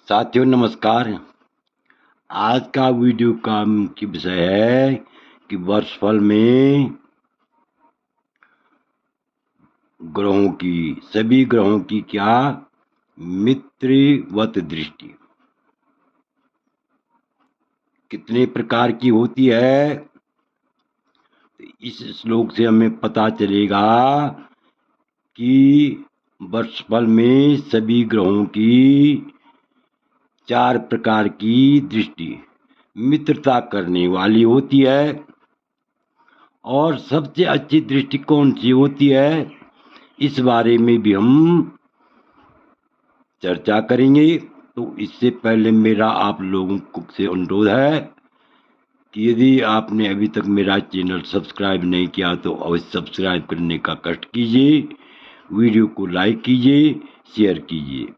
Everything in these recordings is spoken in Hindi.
साथियों नमस्कार। आज का वीडियो का मुख्य विषय है कि वर्षफल में सभी ग्रहों की क्या मित्रवत दृष्टि कितने प्रकार की होती है। तो इस श्लोक से हमें पता चलेगा कि वर्षफल में सभी ग्रहों की 4 प्रकार की दृष्टि मित्रता करने वाली होती है। और सबसे अच्छी दृष्टि कौन सी होती है, इस बारे में भी हम चर्चा करेंगे। तो इससे पहले मेरा आप लोगों से अनुरोध है कि यदि आपने अभी तक मेरा चैनल सब्सक्राइब नहीं किया तो अवश्य सब्सक्राइब करने का कष्ट कीजिए, वीडियो को लाइक कीजिए, शेयर कीजिए।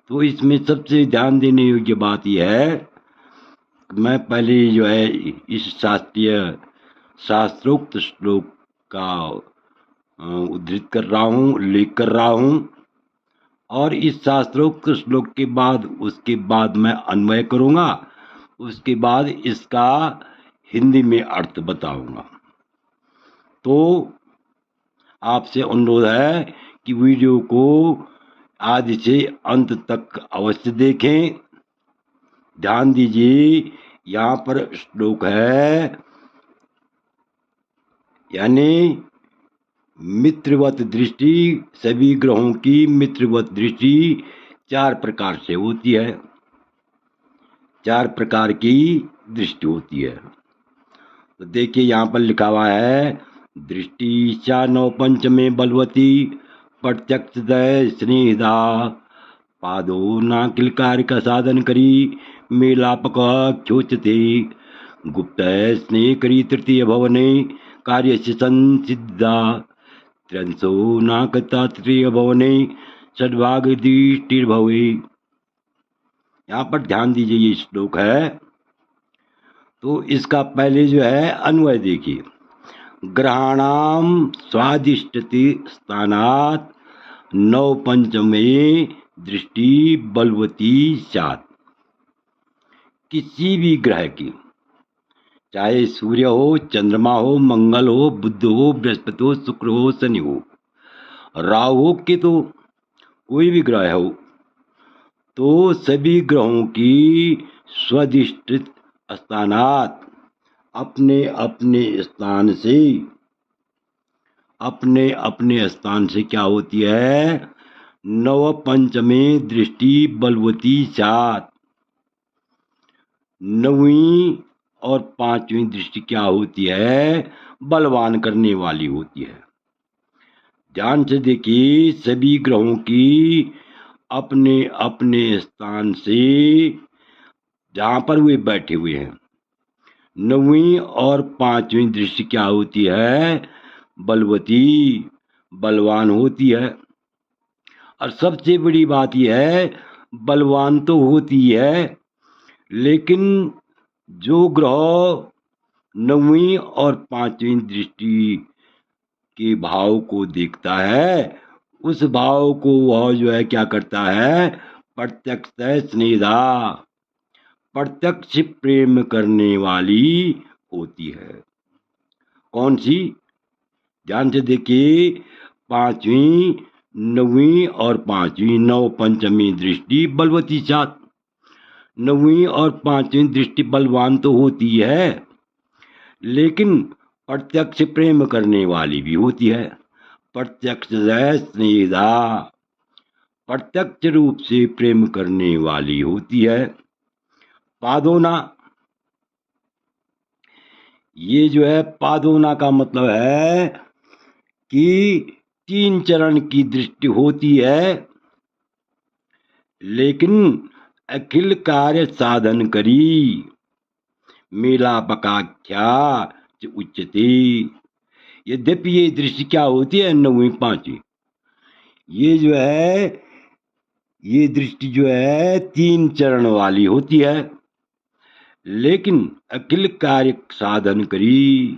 तो इसमें सबसे ध्यान देने योग्य बात यह है, मैं पहले जो है इस शास्त्रोक्त श्लोक का उद्धृत कर रहा हूँ, उल्लेख कर रहा हूँ, और इस शास्त्रोक्त श्लोक के बाद उसके बाद मैं अन्वय करूँगा, उसके बाद इसका हिंदी में अर्थ बताऊँगा। तो आपसे अनुरोध है कि वीडियो को आदि से अंत तक अवश्य देखें। ध्यान दीजिए, यहाँ पर श्लोक है, यानी मित्रवत दृष्टि, सभी ग्रहों की मित्रवत दृष्टि 4 प्रकार से होती है। 4 प्रकार की दृष्टि होती है। तो देखिए यहाँ पर लिखा हुआ है, दृष्टि चा 9 पंचमे बलवती प्रत्यक्ष दय स्नेहिदा पादो ना किल कार्य का साधन करी मेलापक ख्योचते गुप्त स्नेह करी तृतीय भवने कार्य से संसिद्धा त्रिंशो नाकता तृतीय भवने सद्भाग दृष्टिर्भवे। यहाँ पर ध्यान दीजिए, ये श्लोक है। तो इसका पहले जो है अन्वय देखिए, ग्रहाणाम स्वादिष्टति स्थानात 9 पंचमे दृष्टि बलवती स्यात्। किसी भी ग्रह की, चाहे सूर्य हो, चंद्रमा हो, मंगल हो, बुध हो, बृहस्पति हो, शुक्र हो, शनि हो, राहु हो, केतु, कोई भी ग्रह हो, तो सभी ग्रहों की स्वादिष्टित स्थानात अपने अपने स्थान से क्या होती है, 9 पंचमे दृष्टि बलवती स्यात्। 9वीं और 5वीं दृष्टि क्या होती है, बलवान करने वाली होती है। ध्यान से देखिए, सभी ग्रहों की अपने अपने स्थान से जहाँ पर वे बैठे हुए हैं, 9वीं और 5वीं दृष्टि क्या होती है, बलवती, बलवान होती है। और सबसे बड़ी बात यह है, बलवान तो होती है, लेकिन जो ग्रह 9वीं और 5वीं दृष्टि के भाव को देखता है, उस भाव को वह जो है क्या करता है, प्रत्यक्ष स्नेहा, प्रत्यक्ष प्रेम करने वाली होती है। कौन सी? ध्यान से देखिए, 5वीं, 9वीं और 5वीं, 9 पंचमी दृष्टि बलवती स्यात्। 9वीं और 5वीं दृष्टि बलवान तो होती है, लेकिन प्रत्यक्ष प्रेम करने वाली भी होती है। प्रत्यक्ष स्नेहिता, प्रत्यक्ष रूप से प्रेम करने वाली होती है। पादोना, ये जो है पादोना का मतलब है कि 3 चरण की दृष्टि होती है, लेकिन अखिल कार्य साधन करी मेलापकाख्या उच्चते। यद्यपि ये दृष्टि क्या होती है, 9वीं 5वीं, ये जो है, ये दृष्टि जो है 3 चरण वाली होती है, लेकिन अखिल कार्य साधन करी,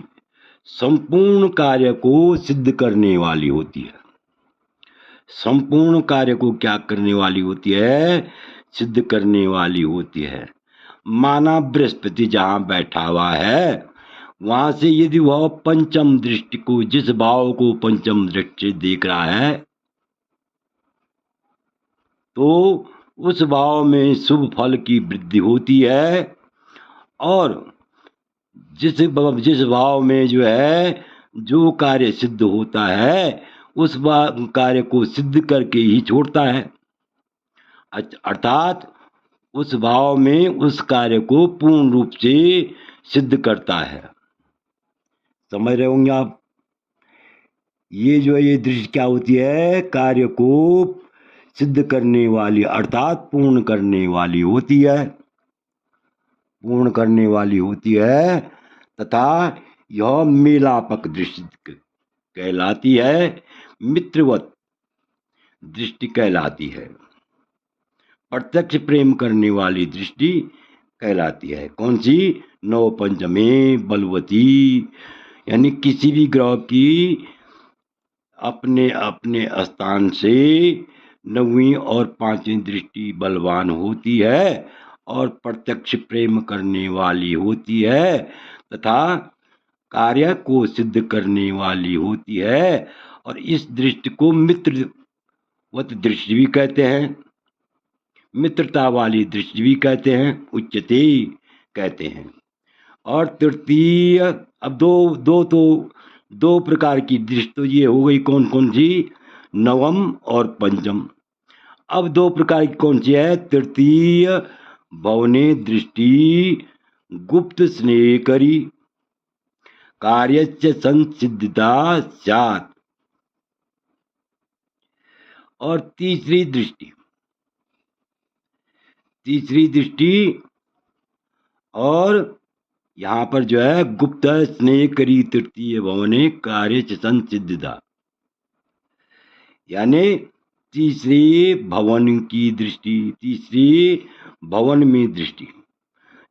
संपूर्ण कार्य को सिद्ध करने वाली होती है। संपूर्ण कार्य को क्या करने वाली होती है, सिद्ध करने वाली होती है। माना बृहस्पति जहाँ बैठा हुआ है, वहां से यदि वह पंचम दृष्टि को, जिस भाव को पंचम दृष्टि से देख रहा है, तो उस भाव में शुभ फल की वृद्धि होती है। और जिस भाव में जो है जो कार्य सिद्ध होता है, उस कार्य को सिद्ध करके ही छोड़ता है। अर्थात उस भाव में उस कार्य को पूर्ण रूप से सिद्ध करता है। समझ रहे होंगे आप? ये जो ये दृष्टि क्या होती है? कार्य को सिद्ध करने वाली अर्थात पूर्ण करने वाली होती है, पूर्ण करने वाली होती है। तथा यह मेलापक दृष्टि कहलाती है, मित्रवत दृष्टि कहलाती है, प्रत्यक्ष प्रेम करने वाली दृष्टि कहलाती है। कौन सी? नव पंचमे बलवती, यानी किसी भी ग्रह की अपने अपने स्थान से नवीं और पांचवी दृष्टि बलवान होती है और प्रत्यक्ष प्रेम करने वाली होती है तथा कार्य को सिद्ध करने वाली होती है। और इस दृष्टि को मित्रवत दृष्टि भी कहते हैं, मित्रता वाली दृष्टि भी कहते हैं, उच्चते कहते हैं। और तृतीय, अब दो प्रकार की दृष्टि तो ये हो गई। कौन कौन सी? नवम और पंचम। अब दो प्रकार की कौन सी है? तृतीय भवने दृष्टि गुप्त स्नेह करी कार्य संसिद्धता स्यात्। और तीसरी दृष्टि और यहाँ पर जो है गुप्त स्नेह करी तृतीय भवने कार्य संसिद्धता, यानी तीसरे भवन की दृष्टि, तीसरे भवन में दृष्टि।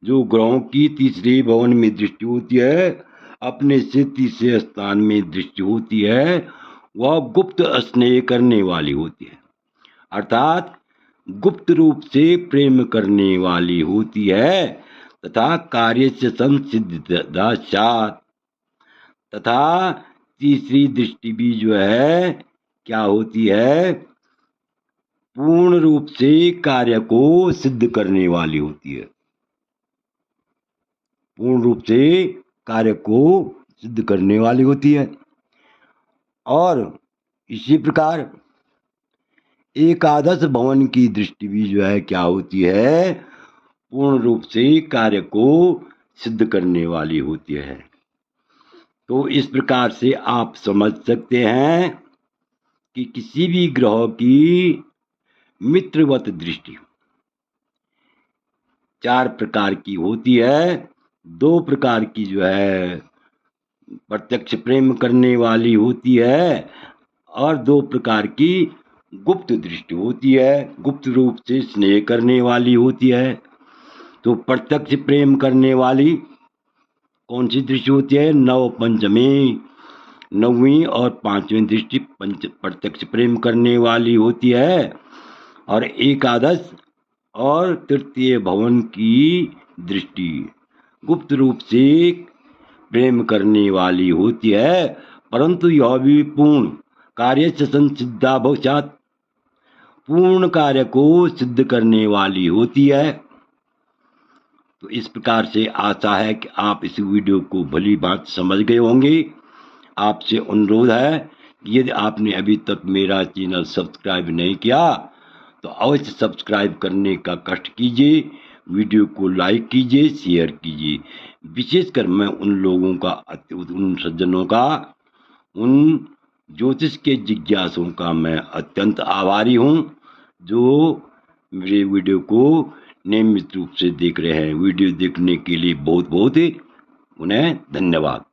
जो ग्रहों की तीसरे भवन में दृष्टि होती है, अपने से तीसरे स्थान में दृष्टि होती है, वह गुप्त स्नेह करने वाली होती है, अर्थात गुप्त रूप से प्रेम करने वाली होती है। तथा कार्य से संसिद्धता स्यात्, तथा तीसरी दृष्टि भी जो है क्या होती है? पूर्ण रूप से कार्य को सिद्ध करने वाली होती है, पूर्ण रूप से कार्य को सिद्ध करने वाली होती है। और इसी प्रकार एकादश भवन की दृष्टि भी जो है क्या होती है? पूर्ण रूप से कार्य को सिद्ध करने वाली होती है। तो इस प्रकार से आप समझ सकते हैं कि किसी भी ग्रह की मित्रवत दृष्टि 4 प्रकार की होती है। 2 प्रकार की जो है प्रत्यक्ष प्रेम करने वाली होती है और 2 प्रकार की गुप्त दृष्टि होती है, गुप्त रूप से स्नेह करने वाली होती है। तो प्रत्यक्ष प्रेम करने वाली कौन सी दृष्टि होती है? नव पंचमी, नवीं और पांचवी दृष्टि प्रत्यक्ष प्रेम करने वाली होती है। और एकादश और तृतीय भवन की दृष्टि गुप्त रूप से प्रेम करने वाली होती है, परंतु यह भी पूर्ण कार्य से संसिद्धा भवस्यात्, पूर्ण कार्य को सिद्ध करने वाली होती है। तो इस प्रकार से आशा है कि आप इस वीडियो को भली बात समझ गए होंगे। आपसे अनुरोध है कि यदि आपने अभी तक मेरा चैनल सब्सक्राइब नहीं किया तो अवश्य सब्सक्राइब करने का कष्ट कीजिए, वीडियो को लाइक कीजिए, शेयर कीजिए। विशेषकर मैं उन लोगों का, उन सज्जनों का, उन ज्योतिष के जिज्ञासुओं का मैं अत्यंत आभारी हूँ जो मेरे वीडियो को नियमित रूप से देख रहे हैं। वीडियो देखने के लिए बहुत बहुत उन्हें धन्यवाद।